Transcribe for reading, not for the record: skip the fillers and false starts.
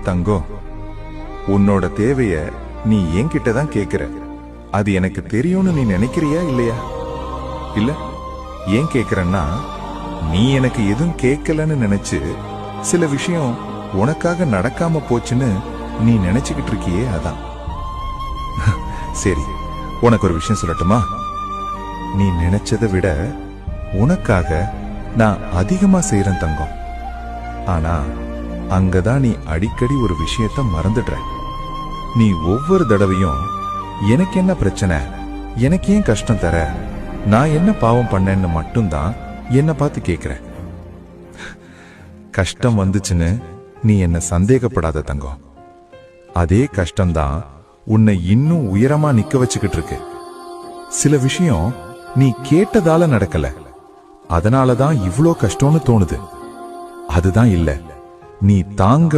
தங்கம், உன்னோட தேவைய நீ என்கிட்ட தான் கேக்குற. அது எனக்கு தெரியும்னு நீ நினைக்கிறியா இல்லையா? இல்ல, ஏன் கேக்குறன்னா, நீ எனக்கு எதுவும் கேட்கலன்னு நினைச்சு சில விஷயம் உனக்காக நடக்காம போச்சுன்னு நீ நினைச்சுக்கிட்டு இருக்கியே, அதான். சரி, உனக்கு ஒரு விஷயம் சொல்லட்டுமா? நீ நினைச்சதை விட உனக்காக நான் அதிகமா செய்யறேன் தங்கம். ஆனா அங்கதான் நீ அடிக்கடி ஒரு விஷயத்த மறந்துடுற. நீ ஒவ்வொரு தடவையும் எனக்கு என்ன பிரச்சனை, எனக்கு ஏன் கஷ்டம் தர, நான் என்ன பாவம் பண்ணேன்னு மட்டும்தான் என்ன பார்த்து கேக்குற. கஷ்டம் வந்துச்சுன்னு நீ என்ன சந்தேகப்படாத தங்கம். அதே கஷ்டம்தான் உன்னை இன்னும் உயரமா நிக்க வச்சுக்கிட்டு இருக்கு. சில விஷயம் நீ கேட்டதால நடக்கல, அதனாலதான் இவ்ளோ கஷ்டம்னு தோணுது. அதுதான் இல்ல, நீ தாங்க